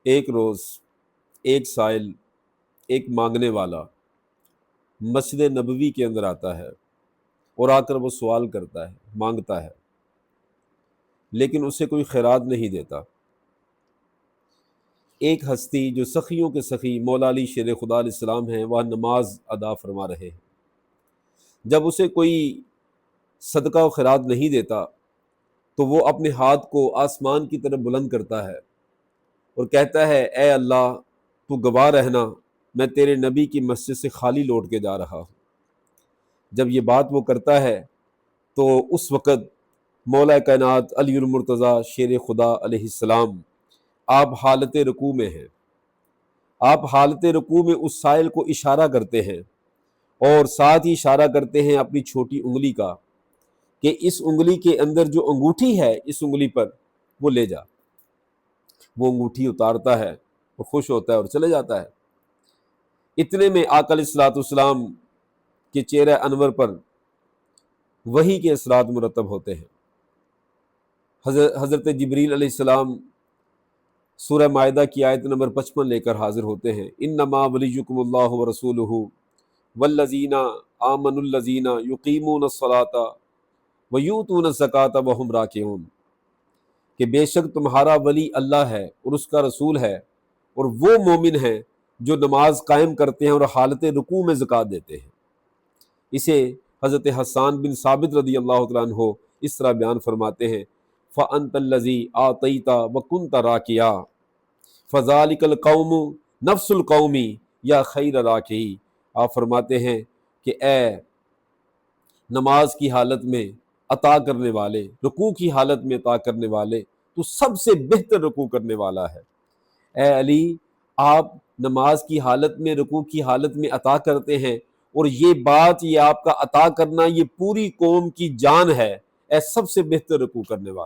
ایک روز ایک سائل، ایک مانگنے والا مسجد نبوی کے اندر آتا ہے اور آ کر وہ سوال کرتا ہے، مانگتا ہے، لیکن اسے کوئی خیرات نہیں دیتا۔ ایک ہستی جو سخیوں کے سخی مولا علی شیر خدا علیہ السلام ہیں، وہ نماز ادا فرما رہے ہیں، جب اسے کوئی صدقہ و خیرات نہیں دیتا تو وہ اپنے ہاتھ کو آسمان کی طرف بلند کرتا ہے اور کہتا ہے، اے اللہ تو گواہ رہنا، میں تیرے نبی کی مسجد سے خالی لوٹ کے جا رہا ہوں۔ جب یہ بات وہ کرتا ہے تو اس وقت مولا کائنات علی المرتضیٰ شیر خدا علیہ السلام آپ حالت رکوع میں ہیں، آپ حالت رکوع میں اس سائل کو اشارہ کرتے ہیں اور ساتھ ہی اشارہ کرتے ہیں اپنی چھوٹی انگلی کا کہ اس انگلی کے اندر جو انگوٹھی ہے اس انگلی پر وہ لے جا۔ وہ انگوٹھی اتارتا ہے، وہ خوش ہوتا ہے اور چلے جاتا ہے۔ اتنے میں آقا علیہ الصلوۃ والسلام کے چہرہ انور پر وحی کے اثرات مرتب ہوتے ہیں۔ حضرت جبریل علیہ السلام سورہ مائدہ کی آیت نمبر 55 لے کر حاضر ہوتے ہیں، انما ولیکم اللہ ورسولہ والذین آمنوا الذین یقیمون الصلاۃ ویؤتون الزکاۃ وہم راکعون، کہ بے شک تمہارا ولی اللہ ہے اور اس کا رسول ہے، اور وہ مومن ہیں جو نماز قائم کرتے ہیں اور حالت رکوع میں زکوٰۃ دیتے ہیں۔ اسے حضرت حسان بن ثابت رضی اللہ تعالیٰ عنہ اس طرح بیان فرماتے ہیں، فَأَنْتَ الَّذِي آتَيْتَ وَكُنْتَ رَاكِعًا فَذَلِكَ الْقَوْمُ نَفْسُ الْقَوْمِ یا خیر راکعی۔ آپ فرماتے ہیں کہ اے نماز کی حالت میں عطا کرنے والے، رکوع کی حالت میں عطا کرنے والے، تو سب سے بہتر رکوع کرنے والا ہے۔ اے علی، آپ نماز کی حالت میں، رکوع کی حالت میں عطا کرتے ہیں، اور یہ بات، یہ آپ کا عطا کرنا، یہ پوری قوم کی جان ہے، اے سب سے بہتر رکوع کرنے والا۔